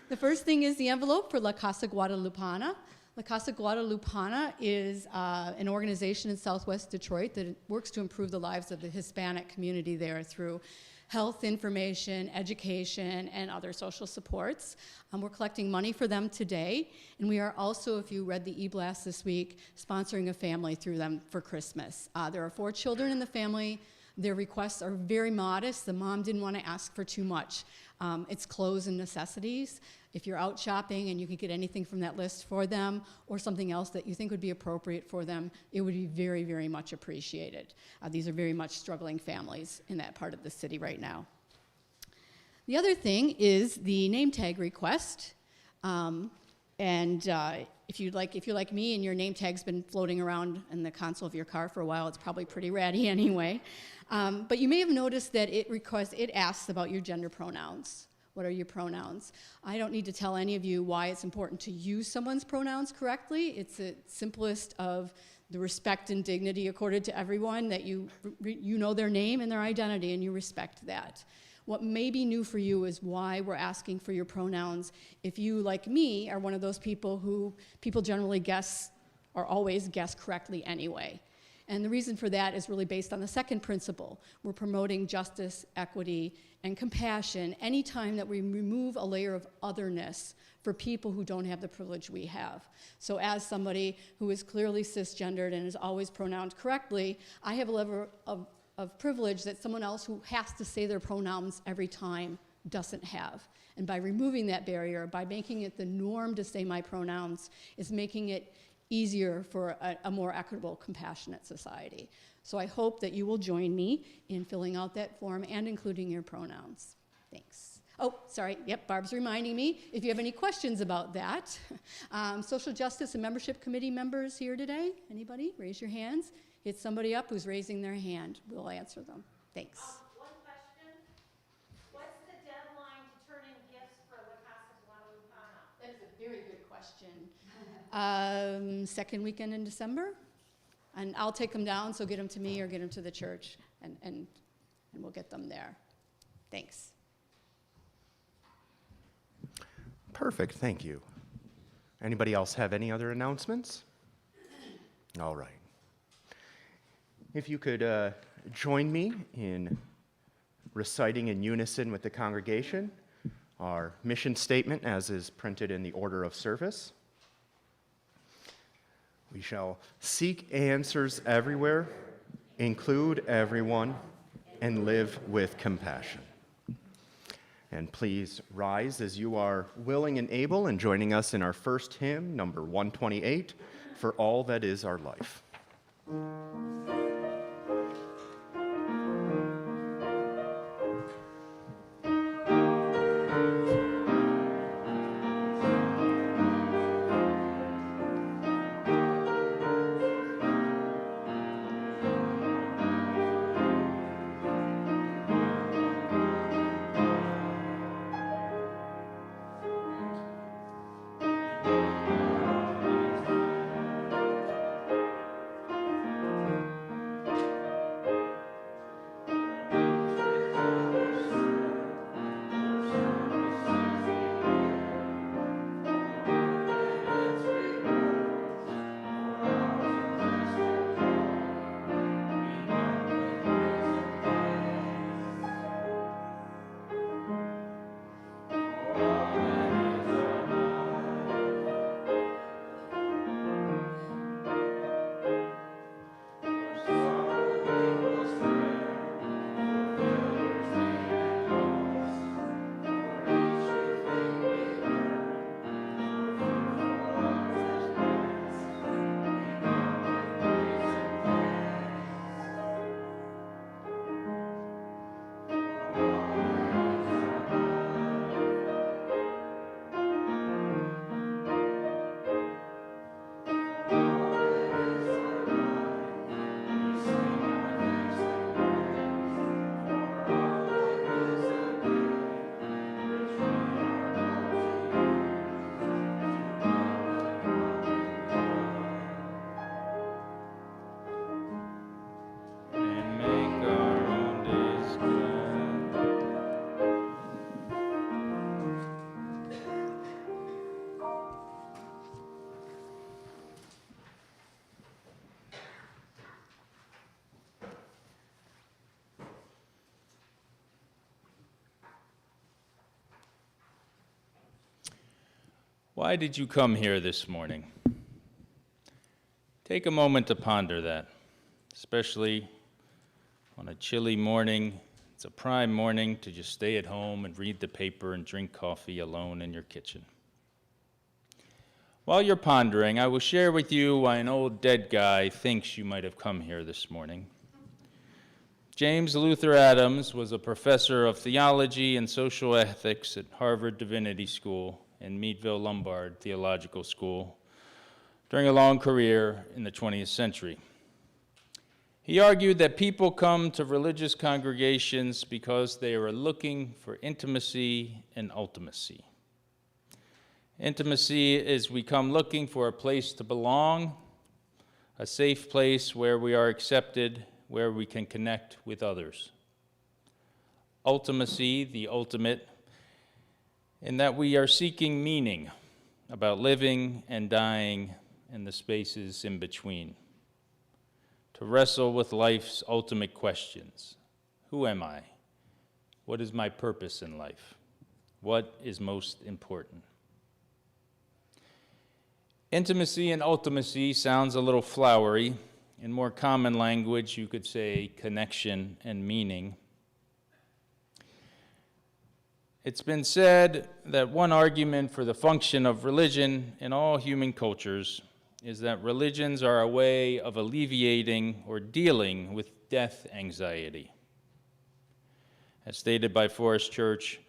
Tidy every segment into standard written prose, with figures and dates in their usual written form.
The first thing is the envelope for La Casa Guadalupana. La Casa Guadalupana is an organization in Southwest Detroit that works to improve the lives of the Hispanic community there through health information, education, and other social supports. We're collecting money for them today, and we are also, if you read the e-blast this week, sponsoring a family through them for Christmas. There are 4 children in the family. Their requests are very modest. The mom didn't want to ask for too much. It's clothes and necessities. If you're out shopping and you could get anything from that list for them or something else that you think would be appropriate for them, it would be very, very much appreciated. These are very much struggling families in that part of the city right now. The other thing is the name tag request. If you're like me and your name tag's been floating around in the console of your car for a while, it's probably pretty ratty anyway. But you may have noticed that it asks about your gender pronouns. What are your pronouns? I don't need to tell any of you why it's important to use someone's pronouns correctly. It's the simplest of the respect and dignity accorded to everyone, that you know their name and their identity and you respect that. What may be new for you is why we're asking for your pronouns if you, like me, are one of those people who people generally guess or always guess correctly anyway. And the reason for that is really based on the second principle. We're promoting justice, equity, and compassion anytime that we remove a layer of otherness for people who don't have the privilege we have. So as somebody who is clearly cisgendered and is always pronounced correctly, I have a level of privilege that someone else who has to say their pronouns every time doesn't have. And by removing that barrier, by making it the norm to say my pronouns, is making it easier for a more equitable, compassionate society. So I hope that you will join me in filling out that form and including your pronouns. Thanks. Oh, sorry, yep, Barb's reminding me, if you have any questions about that. Social Justice and Membership Committee members here today? Anybody? Raise your hands. Hit somebody up who's raising their hand. We'll answer them. Thanks. One question. What's the deadline to turn in gifts for La Casa Guadalupana? That is a very good question. Second weekend in December. And I'll take them down, so get them to me or get them to the church, and we'll get them there. Thanks. Perfect, thank you. Anybody else have any other announcements? All right. If you could join me in reciting in unison with the congregation our mission statement as is printed in the order of service. We shall seek answers everywhere, include everyone, and live with compassion. And please rise as you are willing and able, and joining us in our first hymn, number 128, For All That Is Our Life. Why did you come here this morning? Take a moment to ponder that, especially on a chilly morning. It's a prime morning to just stay at home and read the paper and drink coffee alone in your kitchen. While you're pondering, I will share with you why an old dead guy thinks you might have come here this morning. James Luther Adams was a professor of theology and social ethics at Harvard Divinity School and Meadville Lombard Theological School during a long career in the 20th century. He argued that people come to religious congregations because they are looking for intimacy and ultimacy. Intimacy is we come looking for a place to belong, a safe place where we are accepted, where we can connect with others. Ultimacy, the ultimate, in that we are seeking meaning about living and dying and the spaces in between. To wrestle with life's ultimate questions. Who am I? What is my purpose in life? What is most important? Intimacy and ultimacy sounds a little flowery. In more common language, you could say connection and meaning. It's been said that one argument for the function of religion in all human cultures is that religions are a way of alleviating or dealing with death anxiety. As stated by Forrest Church,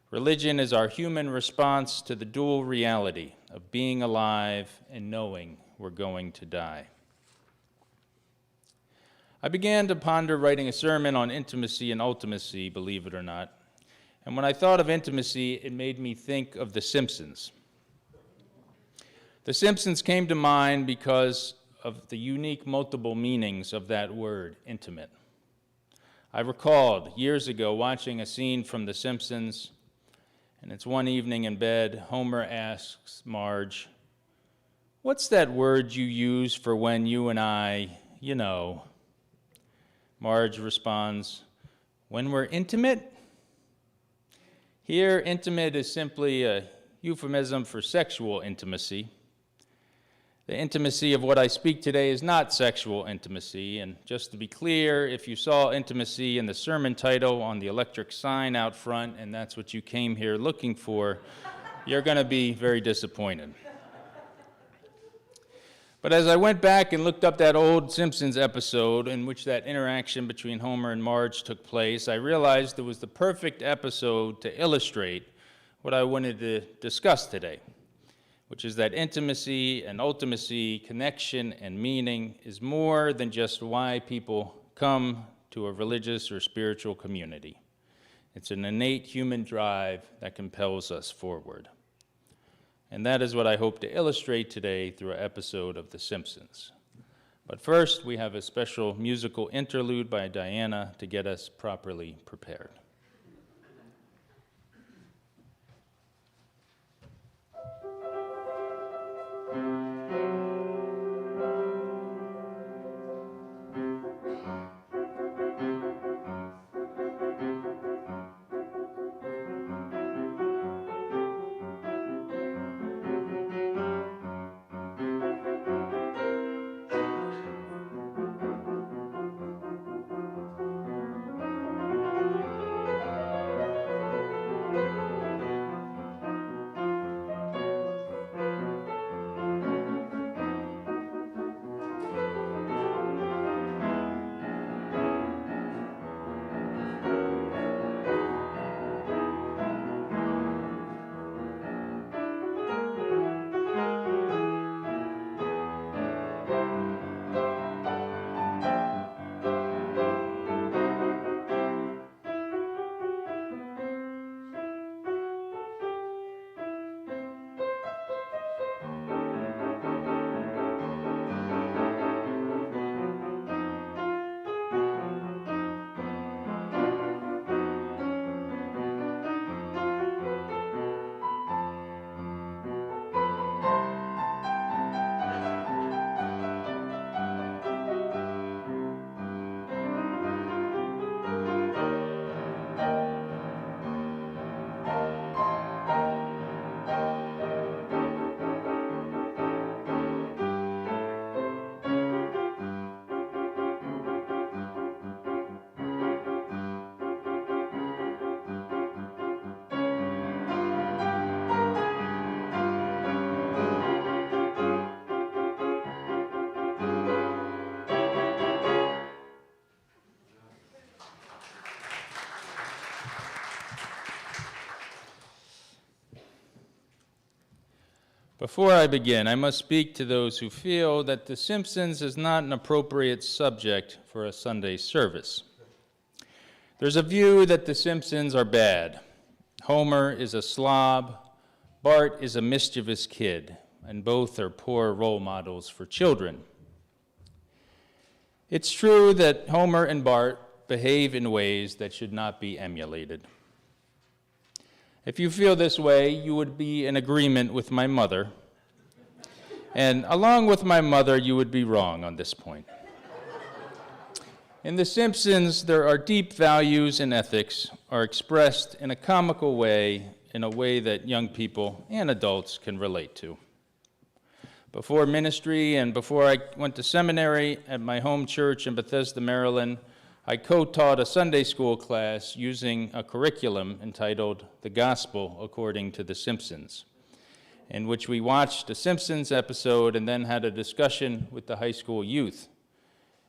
religion is our human response to the dual reality of being alive and knowing we're going to die. I began to ponder writing a sermon on intimacy and ultimacy, believe it or not. And when I thought of intimacy, it made me think of The Simpsons. The Simpsons came to mind because of the unique multiple meanings of that word, intimate. I recalled years ago watching a scene from The Simpsons, and it's one evening in bed, Homer asks Marge, "What's that word you use for when you and I, you know?" Marge responds, "When we're intimate?" Here, intimate is simply a euphemism for sexual intimacy. The intimacy of what I speak today is not sexual intimacy, and just to be clear, if you saw intimacy in the sermon title on the electric sign out front, and that's what you came here looking for, you're going to be very disappointed. But as I went back and looked up that old Simpsons episode in which that interaction between Homer and Marge took place, I realized it was the perfect episode to illustrate what I wanted to discuss today, which is that intimacy and ultimacy, connection and meaning is more than just why people come to a religious or spiritual community. It's an innate human drive that compels us forward. And that is what I hope to illustrate today through an episode of The Simpsons. But first, we have a special musical interlude by Diana to get us properly prepared. Before I begin, I must speak to those who feel that The Simpsons is not an appropriate subject for a Sunday service. There's a view that The Simpsons are bad. Homer is a slob, Bart is a mischievous kid, and both are poor role models for children. It's true that Homer and Bart behave in ways that should not be emulated. If you feel this way, you would be in agreement with my mother, and along with my mother, you would be wrong on this point. In The Simpsons, there are deep values and ethics are expressed in a comical way, in a way that young people and adults can relate to. Before ministry and before I went to seminary at my home church in Bethesda, Maryland, I co-taught a Sunday school class using a curriculum entitled The Gospel According to The Simpsons, in which we watched a Simpsons episode and then had a discussion with the high school youth.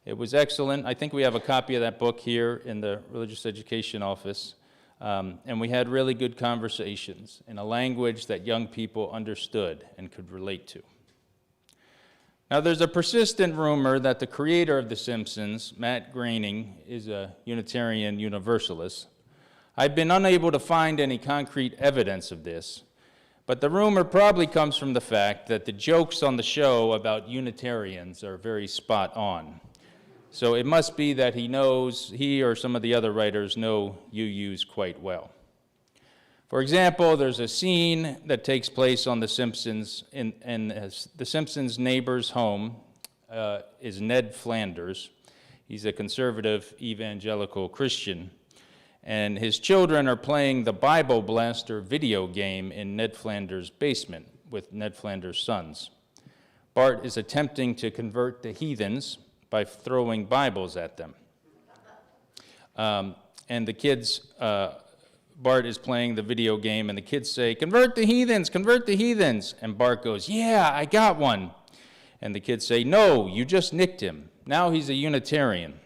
It was excellent. I think we have a copy of that book here in the religious education office. And we had really good conversations in a language that young people understood and could relate to. Now, there's a persistent rumor that the creator of The Simpsons, Matt Groening, is a Unitarian Universalist. I've been unable to find any concrete evidence of this, but the rumor probably comes from the fact that the jokes on the show about Unitarians are very spot on. So it must be that he or some of the other writers know UUs quite well. For example, there's a scene that takes place on The Simpsons, and The Simpsons' neighbor's home is Ned Flanders. He's a conservative evangelical Christian, and his children are playing the Bible Blaster video game in Ned Flanders' basement with Ned Flanders' sons. Bart is attempting to convert the heathens by throwing Bibles at them. And the kids, Bart is playing the video game, and the kids say, convert the heathens, convert the heathens. And Bart goes, yeah, I got one. And the kids say, no, you just nicked him. Now he's a Unitarian.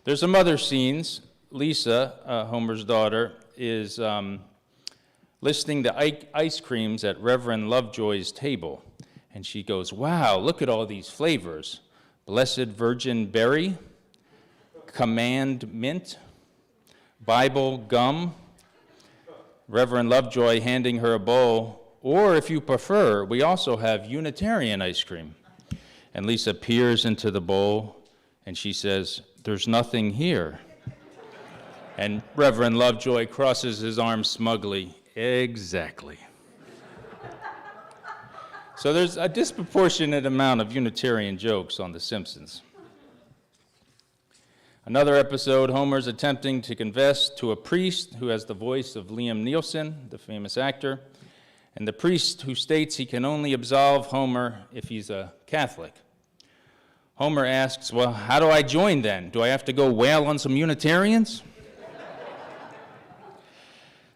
There's some other scenes. Lisa, Homer's daughter, is listing the ice creams at Reverend Lovejoy's table. And she goes, wow, look at all these flavors. Blessed Virgin Berry, Command Mint, Bible Gum, Reverend Lovejoy handing her a bowl, or if you prefer, we also have Unitarian ice cream. And Lisa peers into the bowl, and she says, there's nothing here. And Reverend Lovejoy crosses his arms smugly, exactly. So there's a disproportionate amount of Unitarian jokes on The Simpsons. Another episode, Homer's attempting to confess to a priest who has the voice of Liam Neeson, the famous actor, and the priest who states he can only absolve Homer if he's a Catholic. Homer asks, well, how do I join then? Do I have to go wail on some Unitarians?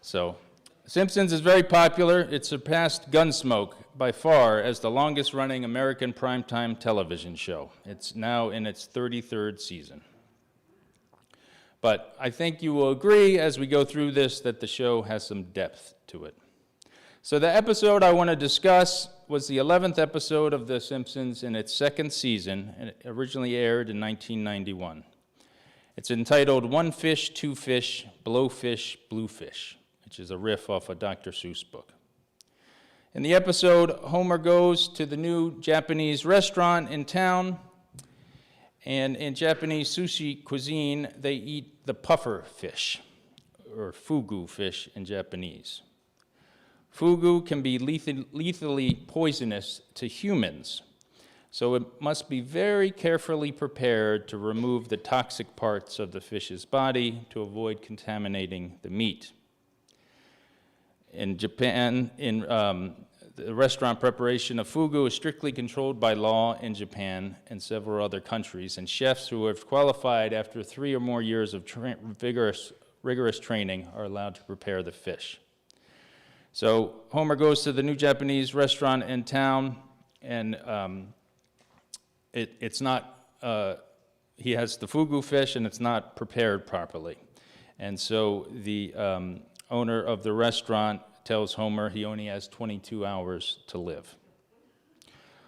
So, Simpsons is very popular. It surpassed Gunsmoke by far as the longest-running American primetime television show. It's now in its 33rd season. But I think you will agree as we go through this that the show has some depth to it. So the episode I want to discuss was the 11th episode of The Simpsons in its second season, and it originally aired in 1991. It's entitled One Fish, Two Fish, Blowfish, Bluefish, which is a riff off a Dr. Seuss book. In the episode, Homer goes to the new Japanese restaurant in town, and in Japanese sushi cuisine, they eat the puffer fish, or fugu fish in Japanese. Fugu can be lethally poisonous to humans, so it must be very carefully prepared to remove the toxic parts of the fish's body to avoid contaminating the meat. In Japan, the restaurant preparation of fugu is strictly controlled by law in Japan and several other countries, and chefs who have qualified after 3 or more years of rigorous training are allowed to prepare the fish. So Homer goes to the new Japanese restaurant in town, and it's not, he has the fugu fish, and it's not prepared properly. And so the owner of the restaurant tells Homer he only has 22 hours to live.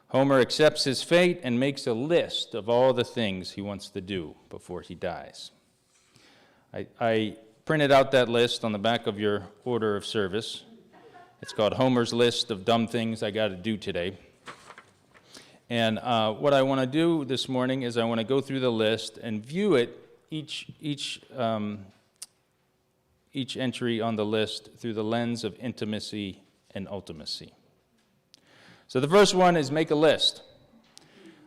Homer accepts his fate and makes a list of all the things he wants to do before he dies. I printed out that list on the back of your order of service. It's called Homer's List of Dumb Things I Got to Do Today. And what I want to do this morning is I want to go through the list and view it, each entry on the list, through the lens of intimacy and ultimacy. So the first one is make a list.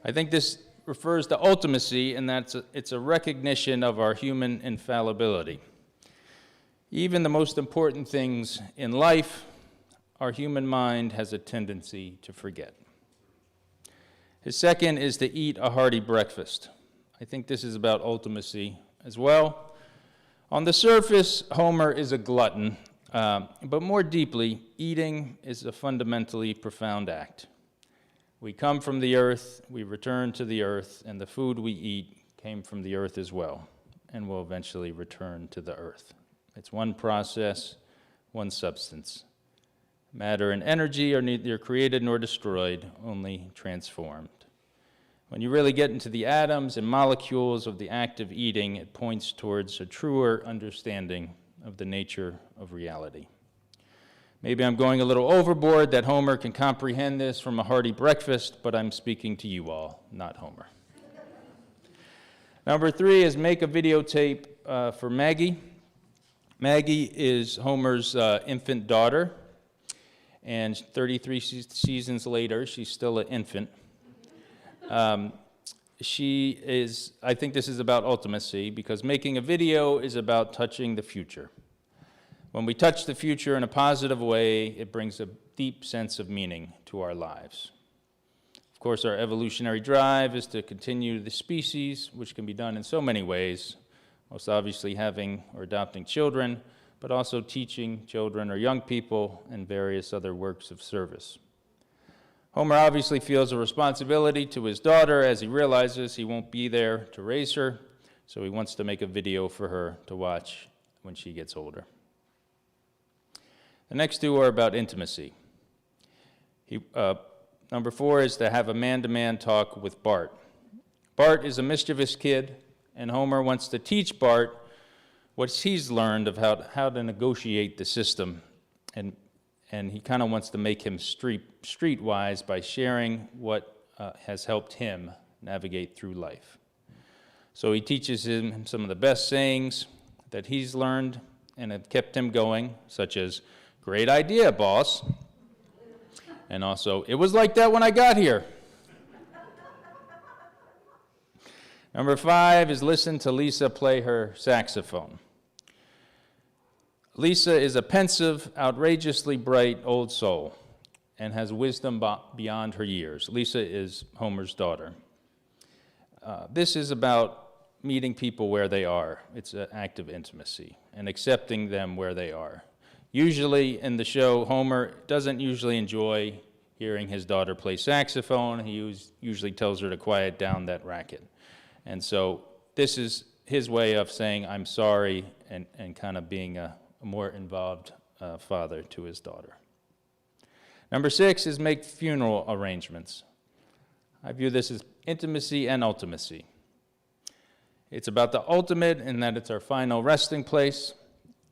I think this refers to ultimacy, and it's a recognition of our human infallibility. Even the most important things in life, our human mind has a tendency to forget. His second is to eat a hearty breakfast. I think this is about ultimacy as well. On the surface, Homer is a glutton, but more deeply, eating is a fundamentally profound act. We come from the earth, we return to the earth, and the food we eat came from the earth as well, and will eventually return to the earth. It's one process, one substance. Matter and energy are neither created nor destroyed, only transformed. When you really get into the atoms and molecules of the act of eating, it points towards a truer understanding of the nature of reality. Maybe I'm going a little overboard that Homer can comprehend this from a hearty breakfast, but I'm speaking to you all, not Homer. Number 3 is make a videotape for Maggie. Maggie is Homer's infant daughter, and 33 seasons later, she's still an infant. I think this is about ultimacy, because making a video is about touching the future. When we touch the future in a positive way, it brings a deep sense of meaning to our lives. Of course, our evolutionary drive is to continue the species, which can be done in so many ways, most obviously having or adopting children, but also teaching children or young people and various other works of service. Homer obviously feels a responsibility to his daughter as he realizes he won't be there to raise her, so he wants to make a video for her to watch when she gets older. The next 2 are about intimacy. Number 4 is to have a man-to-man talk with Bart. Bart is a mischievous kid, and Homer wants to teach Bart what he's learned of how to negotiate the system, and he kind of wants to make him streetwise by sharing what has helped him navigate through life. So he teaches him some of the best sayings that he's learned and have kept him going, such as, "Great idea, boss," and also, "It was like that when I got here." Number 5 is listen to Lisa play her saxophone. Lisa is a pensive, outrageously bright old soul and has wisdom beyond her years. Lisa is Homer's daughter. This is about meeting people where they are. It's an act of intimacy and accepting them where they are. Usually in the show, Homer doesn't usually enjoy hearing his daughter play saxophone. He usually tells her to quiet down that racket. And so this is his way of saying, "I'm sorry," and kind of being a more involved father to his daughter. Number 6 is make funeral arrangements. I view this as intimacy and ultimacy. It's about the ultimate in that it's our final resting place,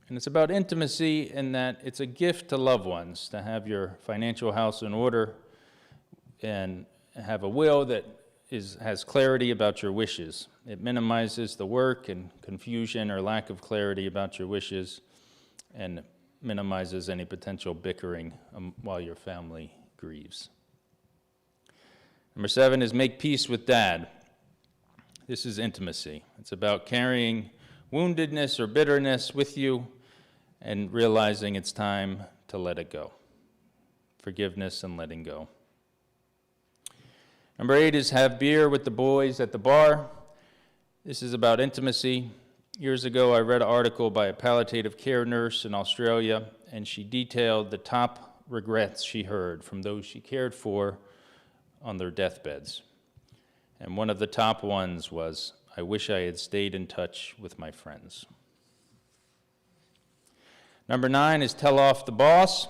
and it's about intimacy in that it's a gift to loved ones to have your financial house in order and have a will that has clarity about your wishes. It minimizes the work and confusion or lack of clarity about your wishes, and minimizes any potential bickering while your family grieves. Number 7 is make peace with Dad. This is intimacy. It's about carrying woundedness or bitterness with you and realizing it's time to let it go. Forgiveness and letting go. Number 8 is have beer with the boys at the bar. This is about intimacy. Years ago, I read an article by a palliative care nurse in Australia, and she detailed the top regrets she heard from those she cared for on their deathbeds. And one of the top ones was, "I wish I had stayed in touch with my friends." Number 9 is tell off the boss.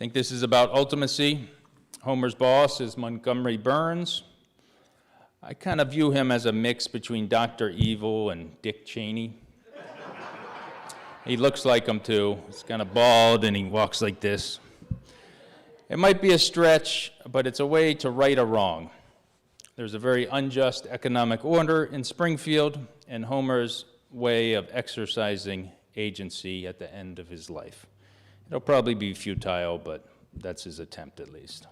think this is about ultimacy. Homer's boss is Montgomery Burns. I kind of view him as a mix between Dr. Evil and Dick Cheney. He looks like him too. He's kind of bald and he walks like this. It might be a stretch, but it's a way to right a wrong. There's a very unjust economic order in Springfield, and Homer's way of exercising agency at the end of his life. It'll probably be futile, but that's his attempt at least.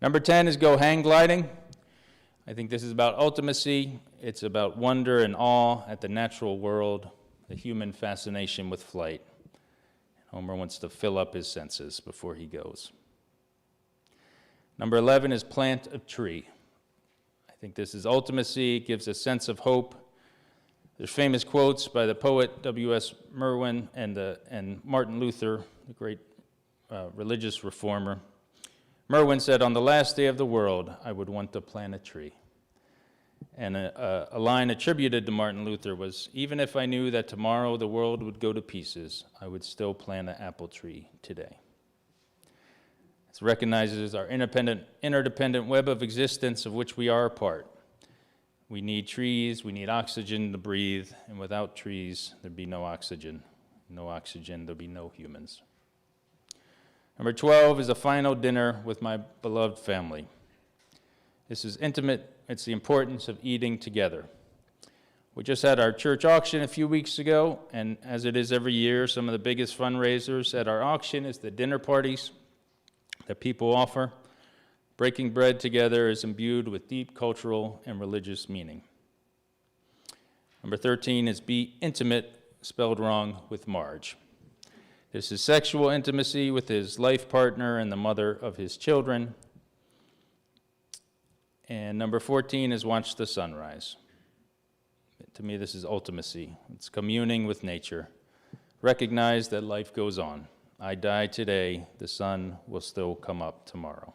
Number 10 is Go Hang Gliding. I think this is about ultimacy. It's about wonder and awe at the natural world, the human fascination with flight. Homer wants to fill up his senses before he goes. Number 11 is Plant a Tree. I think this is ultimacy. It gives a sense of hope. There's famous quotes by the poet W.S. Merwin and Martin Luther, the great religious reformer. Merwin said, "On the last day of the world, I would want to plant a tree." And a line attributed to Martin Luther was, "Even if I knew that tomorrow the world would go to pieces, I would still plant an apple tree today." It recognizes our interdependent web of existence of which we are a part. We need trees, we need oxygen to breathe, and without trees, there'd be no oxygen. No oxygen, there'd be no humans. Number 12 is a final dinner with my beloved family. This is intimate. It's the importance of eating together. We just had our church auction a few weeks ago, and as it is every year, some of the biggest fundraisers at our auction is the dinner parties that people offer. Breaking bread together is imbued with deep cultural and religious meaning. Number 13 is Be Intimate, spelled wrong, with Marge. This is sexual intimacy with his life partner and the mother of his children. And number 14 is Watch the Sunrise. To me, this is ultimacy. It's communing with nature. Recognize that life goes on. I die today, the sun will still come up tomorrow.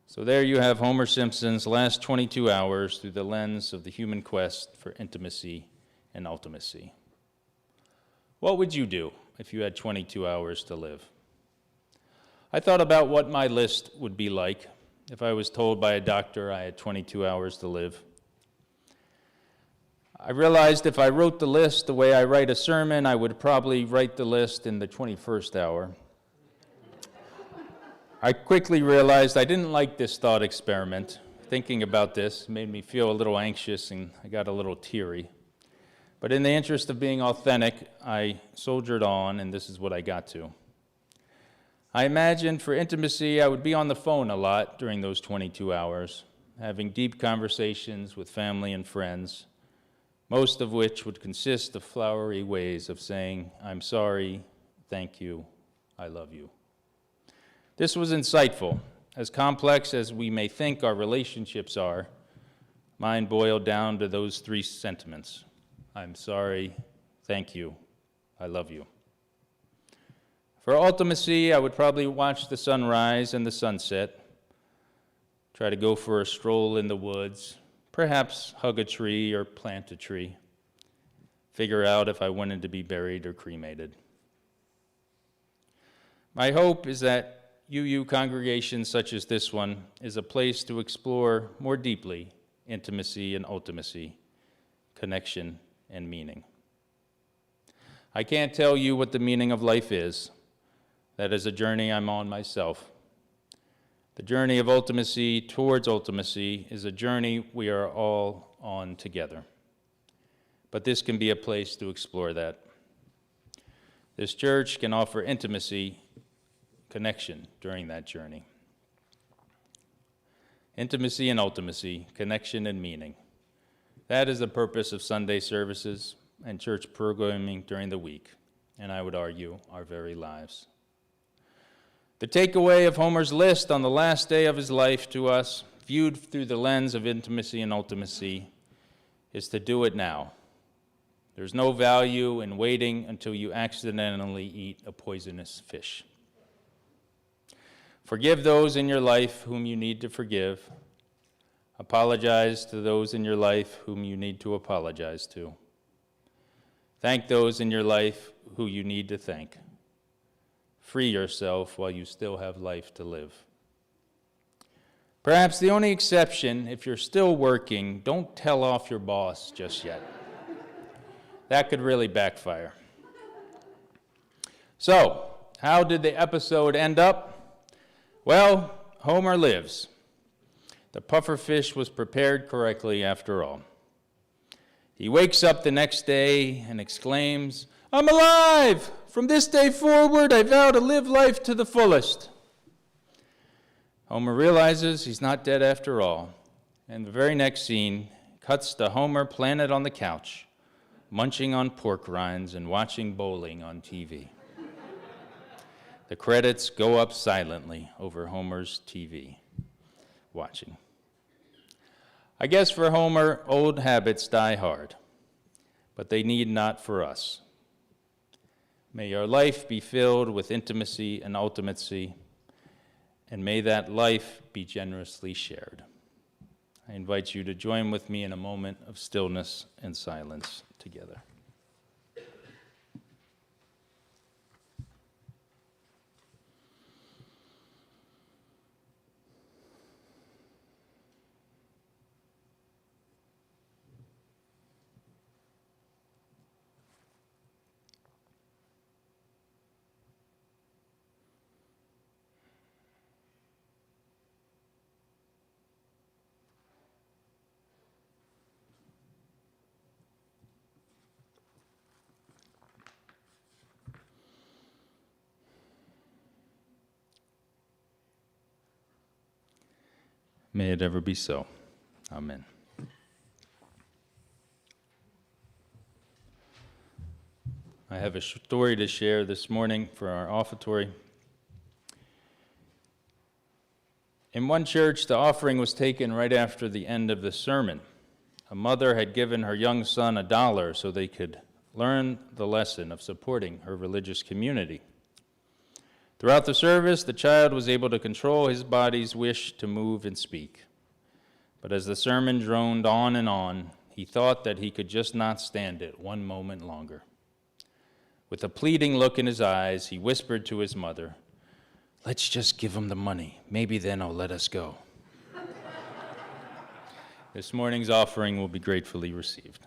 So there you have Homer Simpson's last 22 hours through the lens of the human quest for intimacy and ultimacy. What would you do if you had 22 hours to live? I thought about what my list would be like if I was told by a doctor I had 22 hours to live. I realized if I wrote the list the way I write a sermon, I would probably write the list in the 21st hour. I quickly realized I didn't like this thought experiment. Thinking about this made me feel a little anxious and I got a little teary. But in the interest of being authentic, I soldiered on, and this is what I got to. I imagined for intimacy, I would be on the phone a lot during those 22 hours, having deep conversations with family and friends, most of which would consist of flowery ways of saying, "I'm sorry, thank you, I love you." This was insightful. As complex as we may think our relationships are, mine boiled down to those three sentiments. I'm sorry, thank you, I love you. For ultimacy, I would probably watch the sunrise and the sunset, try to go for a stroll in the woods, perhaps hug a tree or plant a tree, figure out if I wanted to be buried or cremated. My hope is that UU congregations such as this one is a place to explore more deeply intimacy and ultimacy, connection and meaning. I can't tell you what the meaning of life is. That is a journey I'm on myself. The journey of ultimacy towards ultimacy is a journey we are all on together. But this can be a place to explore that. This church can offer intimacy, connection during that journey. Intimacy and ultimacy, connection and meaning. That is the purpose of Sunday services and church programming during the week, and I would argue our very lives. The takeaway of Homer's list on the last day of his life to us, viewed through the lens of intimacy and ultimacy, is to do it now. There's no value in waiting until you accidentally eat a poisonous fish. Forgive those in your life whom you need to forgive. Apologize to those in your life whom you need to apologize to. Thank those in your life who you need to thank. Free yourself while you still have life to live. Perhaps the only exception, if you're still working, don't tell off your boss just yet. That could really backfire. So, how did the episode end up? Well, Homer lives. The pufferfish was prepared correctly after all. He wakes up the next day and exclaims, "I'm alive! From this day forward, I vow to live life to the fullest." Homer realizes he's not dead after all, and the very next scene cuts to Homer planted on the couch, munching on pork rinds and watching bowling on TV. The credits go up silently over Homer's TV watching. I guess for Homer, old habits die hard, but they need not for us. May your life be filled with intimacy and ultimacy, and may that life be generously shared. I invite you to join with me in a moment of stillness and silence together. May it ever be so. Amen. I have a story to share this morning for our offertory. In one church, the offering was taken right after the end of the sermon. A mother had given her young son $1 so they could learn the lesson of supporting her religious community. Throughout the service, the child was able to control his body's wish to move and speak. But as the sermon droned on, he thought that he could just not stand it one moment longer. With a pleading look in his eyes, he whispered to his mother, "Let's just give him the money. Maybe then he'll let us go." This morning's offering will be gratefully received.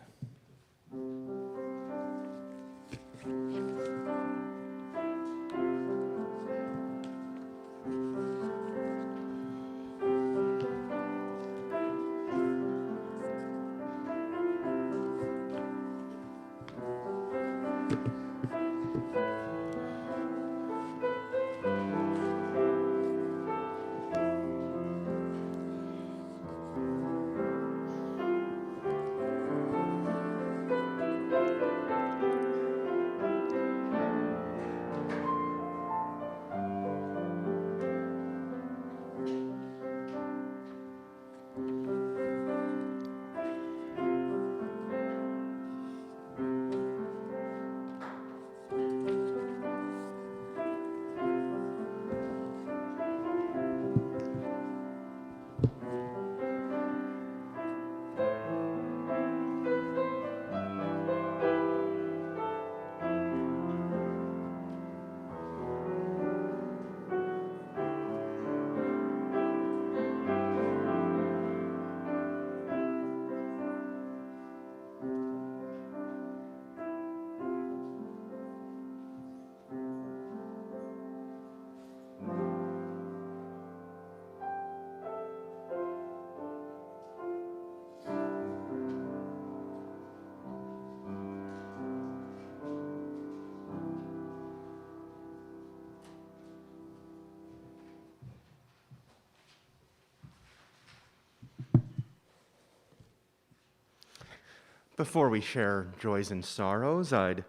Before we share joys and sorrows, I'd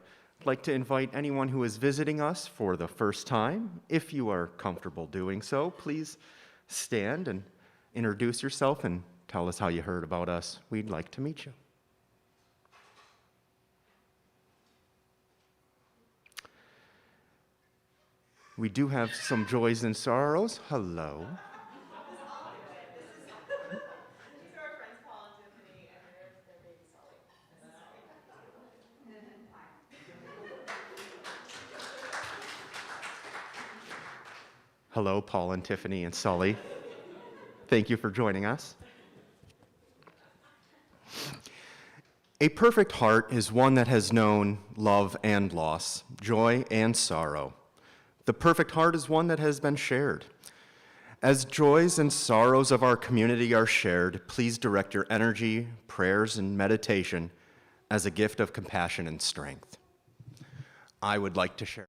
like to invite anyone who is visiting us for the first time. If you are comfortable doing so, please stand and introduce yourself and tell us how you heard about us. We'd like to meet you. We do have some joys and sorrows. Hello. These are our friends Paul and Tiffany, and their baby Sully. Hello, Paul and Tiffany and Sully. Thank you for joining us. A perfect heart is one that has known love and loss, joy and sorrow. The perfect heart is one that has been shared. As joys and sorrows of our community are shared, please direct your energy, prayers, and meditation as a gift of compassion and strength. I would like to share.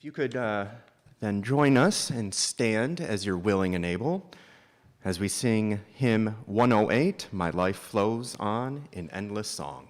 If you could then join us and stand as you're willing and able as we sing hymn 108, My Life Flows On in Endless Song.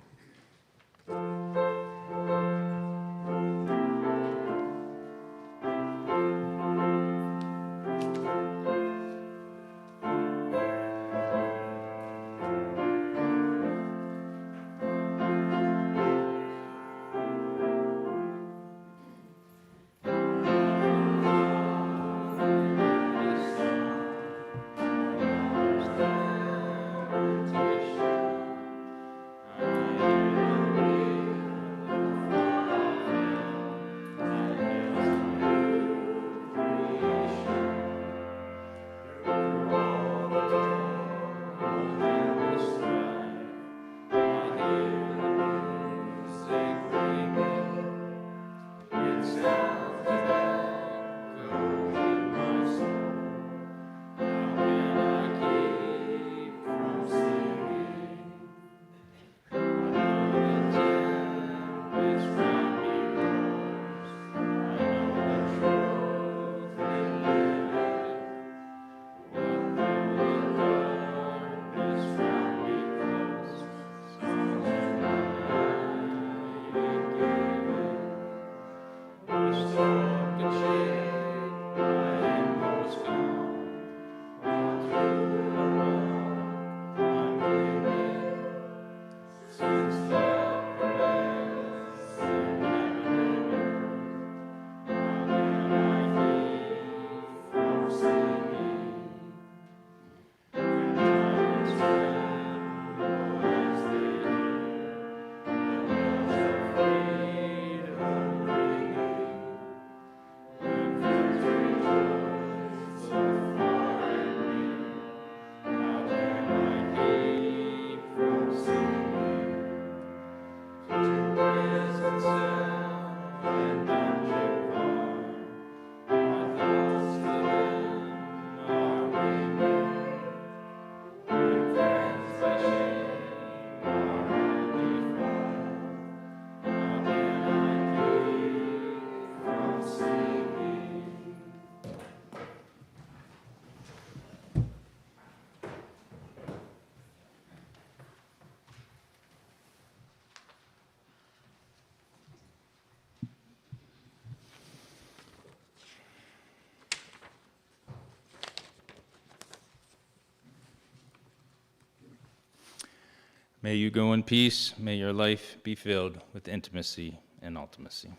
May you go in peace. May your life be filled with intimacy and ultimacy.